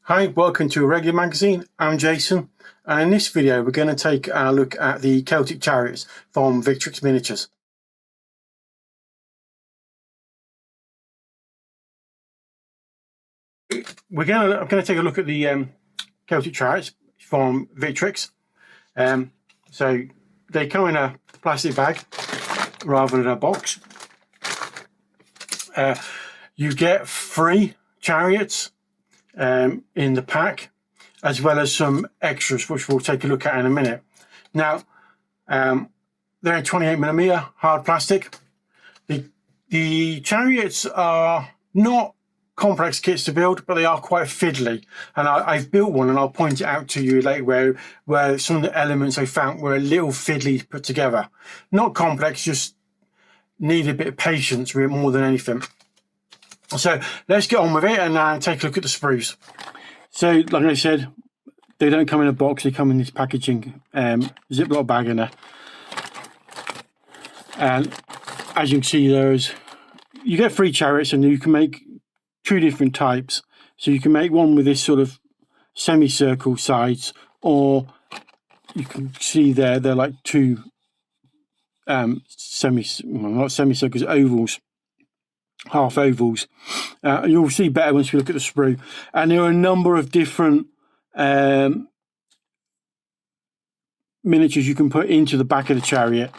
Hi, welcome to Regular Magazine. I'm Jason, and in this video we're going to take a look at the Celtic Chariots from Victrix Miniatures. I'm going to take a look at the Celtic Chariots from Victrix. So they come in a plastic bag rather than a box. You get 3 chariots in the pack, as well as some extras, which we'll take a look at in a minute. Now, they're in 28mm hard plastic. The chariots are not complex kits to build, but they are quite fiddly. And I've built one, and I'll point it out to you later, where some of the elements I found were a little fiddly to put together. Not complex, just need a bit of patience with it more than anything. So let's get on with it and take a look at the sprues. So, like I said, they don't come in a box, they come in this packaging Ziploc bag in there. And as you can see, you get 3 chariots, and you can make 2 different types. So you can make one with this sort of semicircle sides, or you can see they're like 2 not semicircles, ovals, half ovals. You'll see better once we look at the sprue. And there are a number of different miniatures you can put into the back of the chariot.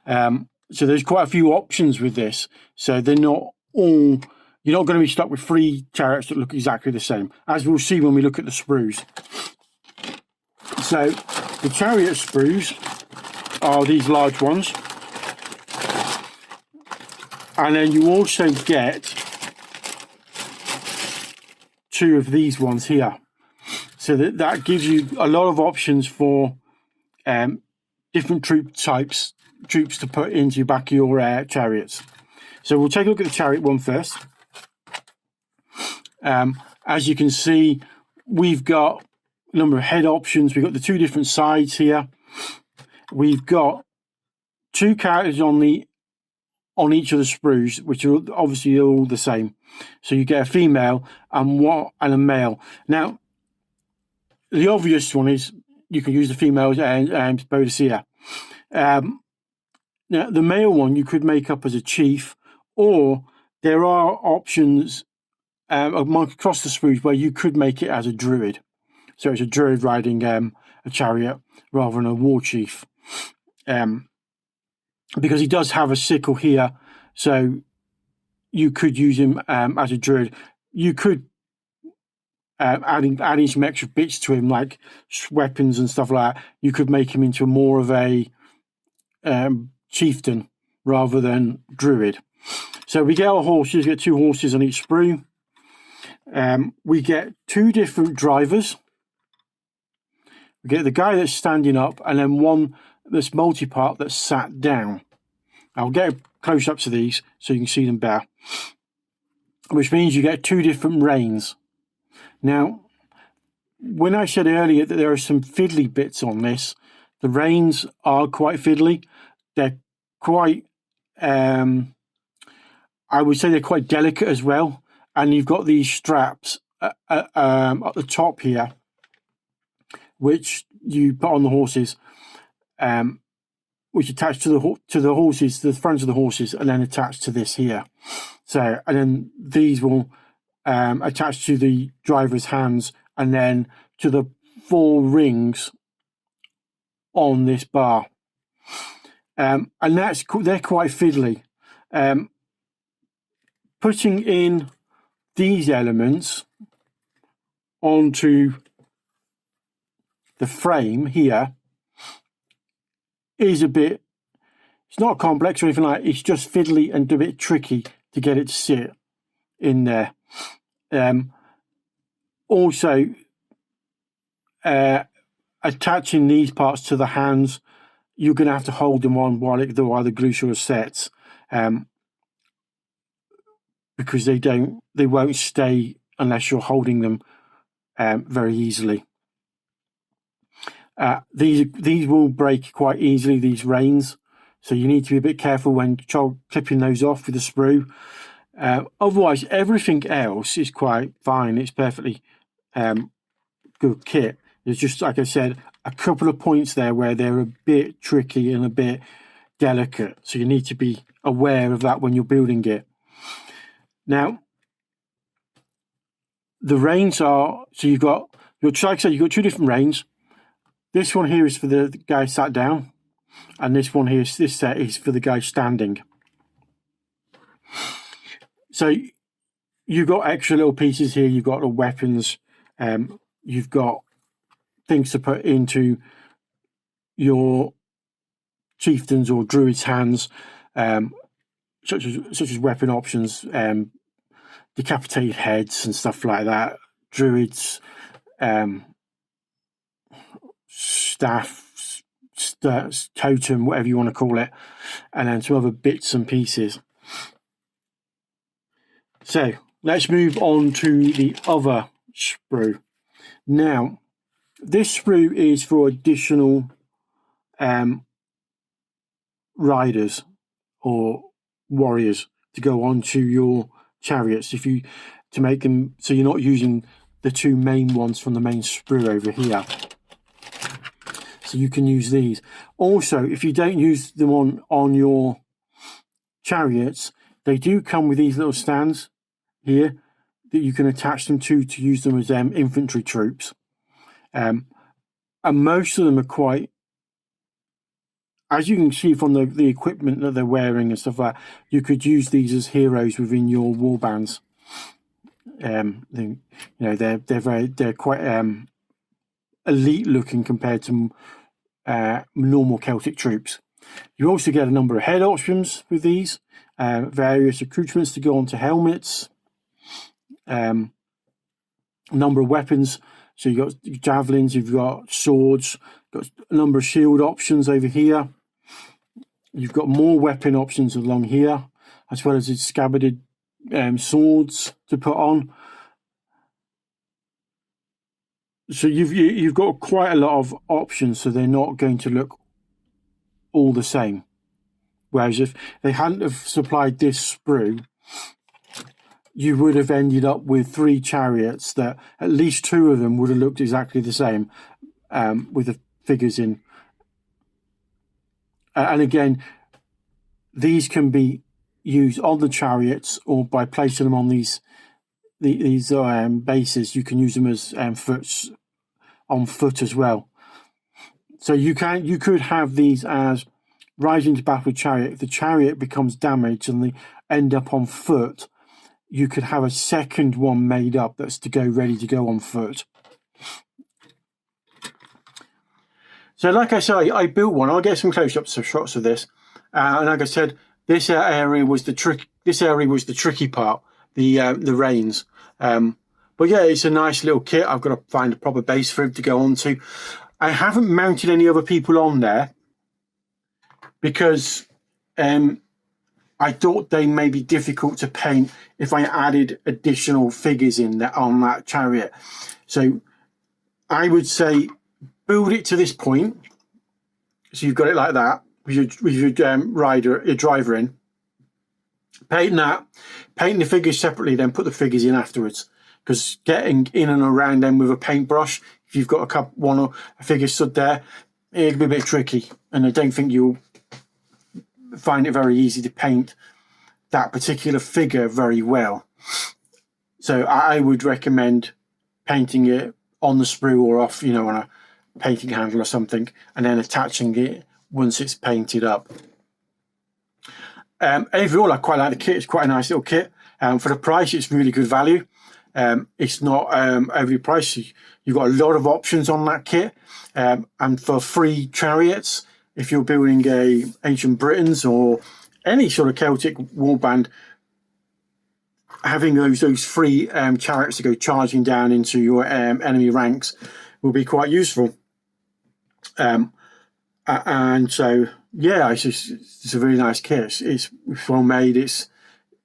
So there's quite a few options with this. So they're not all, you're not going to be stuck with 3 chariots that look exactly the same, as we'll see when we look at the sprues. So the chariot sprues are these large ones. And then you also get 2 of these ones here. So that gives you a lot of options for different troops to put into your back of your chariots. So we'll take a look at the chariot one first. As you can see, we've got a number of head options. We've got the 2 different sides here. We've got 2 characters on each of the sprues, which are obviously all the same. So you get a female and a male. Now, the obvious one is you can use the females and Bodicea. Now, the male one you could make up as a chief, or there are options across the sprues where you could make it as a druid. So it's a druid riding a chariot rather than a war chief. Because he does have a sickle here, so you could use him as a druid. You could adding some extra bits to him, like weapons and stuff like that. You could make him into more of a chieftain rather than druid. So we get our horses. We get 2 horses on each sprue. We get 2 different drivers. We get the guy that's standing up, and then one that's multi-part that's sat down. I'll get close up to these so you can see them better. Which means you get 2 different reins. Now, when I said earlier that there are some fiddly bits on this, the reins are quite fiddly. They're quite, I would say they're quite delicate as well. And you've got these straps at the top here, which you put on the horses, which attach to the horses, the fronts of the horses, and then attach to this here. So, and then these will attach to the driver's hands, and then to the 4 rings on this bar. And they're quite fiddly. Putting in these elements onto the frame here is it's not complex or anything like that. It's just fiddly and a bit tricky to get it to sit in there. Also, attaching these parts to the hands, you're going to have to hold them on while the glue sort of sets, because they won't stay unless you're holding them very easily. These will break quite easily, these reins, so you need to be a bit careful when clipping those off with the sprue. Otherwise, everything else is quite fine. It's perfectly good kit. There's just, like I said, a couple of points there where they're a bit tricky and a bit delicate. So you need to be aware of that when you're building it. Now, the reins are, so you've got, like I said, you've got two different reins. This one here is for the guy sat down, and this one here, this set is for the guy standing. So you've got extra little pieces here. You've got the weapons. You've got things to put into your chieftains or druids' hands, such as weapon options, decapitated heads and stuff like that. Druids, staff, totem, whatever you want to call it, and then some other bits and pieces. So let's move on to the other sprue. Now, this sprue is for additional riders or warriors to go onto your chariots, to make them so you're not using the two main ones from the main sprue over here. So you can use these. Also, if you don't use them on your chariots, they do come with these little stands here that you can attach them to use them as infantry troops. And most of them are quite, as you can see from the equipment that they're wearing and stuff like that, you could use these as heroes within your war bands. They're quite elite looking compared to normal Celtic troops. You also get a number of head options with these, various accoutrements to go onto helmets, a number of weapons. So you've got javelins, you've got swords, got a number of shield options over here. You've got more weapon options along here, as well as the scabbarded swords to put on. So you've got quite a lot of options, so they're not going to look all the same. Whereas if they hadn't have supplied this sprue, you would have ended up with 3 chariots that at least 2 of them would have looked exactly the same, with the figures in. And again, these can be used on the chariots, or by placing them on these bases, you can use them as on foot as well. So you could have these as rising to battle chariot. If the chariot becomes damaged and they end up on foot, you could have a second one made up that's ready to go on foot. So like I said, I built one. I'll get some close-ups of shots of this. And like I said, this area was the tricky part, the reins. But yeah, it's a nice little kit. I've got to find a proper base for it to go onto. I haven't mounted any other people on there because I thought they may be difficult to paint if I added additional figures in there on that chariot. So I would say build it to this point. So you've got it like that with your driver in. Paint that, paint the figures separately, then put the figures in afterwards. Because getting in and around them with a paintbrush, if you've got a figure stood there, it can be a bit tricky. And I don't think you'll find it very easy to paint that particular figure very well. So I would recommend painting it on the sprue or off, on a painting handle or something, and then attaching it once it's painted up. Overall, I quite like the kit. It's quite a nice little kit. For the price, it's really good value. It's not overly pricey. You've got a lot of options on that kit. And for 3 chariots, if you're building a Ancient Britons or any sort of Celtic warband, having those 3 chariots to go charging down into your enemy ranks will be quite useful. And so, yeah, it's a really nice kit. It's well made.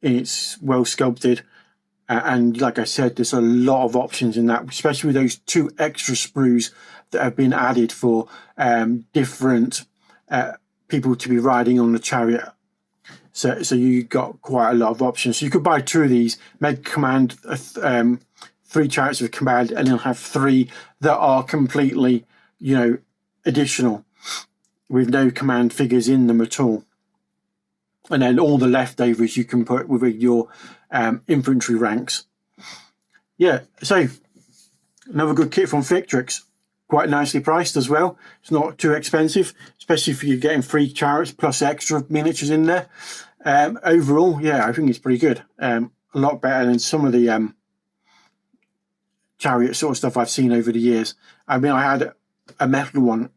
It's well sculpted. And like I said, there's a lot of options in that, especially with those 2 extra sprues that have been added for different people to be riding on the chariot. So you got quite a lot of options. So you could buy 2 of these, make command 3 3 chariots of command, and you'll have 3 that are completely, you know, additional, with no command figures in them at all. And then all the leftovers you can put within your infantry ranks. Yeah, so another good kit from Victrix. Quite nicely priced as well. It's not too expensive, especially if you're getting 3 chariots plus extra miniatures in there. Overall, yeah, I think it's pretty good. A lot better than some of the chariot sort of stuff I've seen over the years. I mean, I had a metal one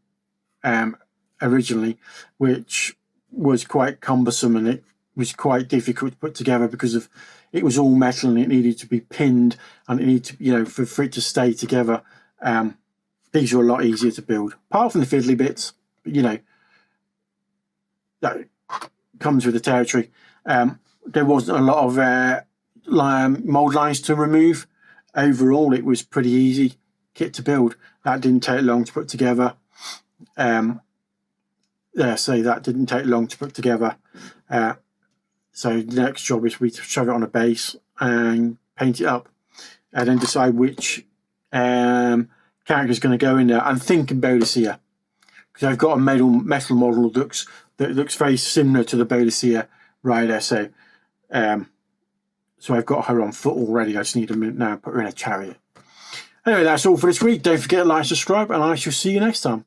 originally, which was quite cumbersome, and it was quite difficult to put together because of it was all metal and it needed to be pinned, and it needed to, you know, for it to stay together. These are a lot easier to build, apart from the fiddly bits. But, you know, that comes with the territory. There wasn't a lot of mold lines to remove. Overall, it was pretty easy kit to build. That didn't take long to put together. So that didn't take long to put together. So the next job is we shove it on a base and paint it up, and then decide which character is going to go in there. I'm thinking Boadicea, because I've got a metal model that looks very similar to the Boadicea rider. So I've got her on foot already. I just need to now put her in a chariot. Anyway, that's all for this week. Don't forget to like, subscribe, and I shall see you next time.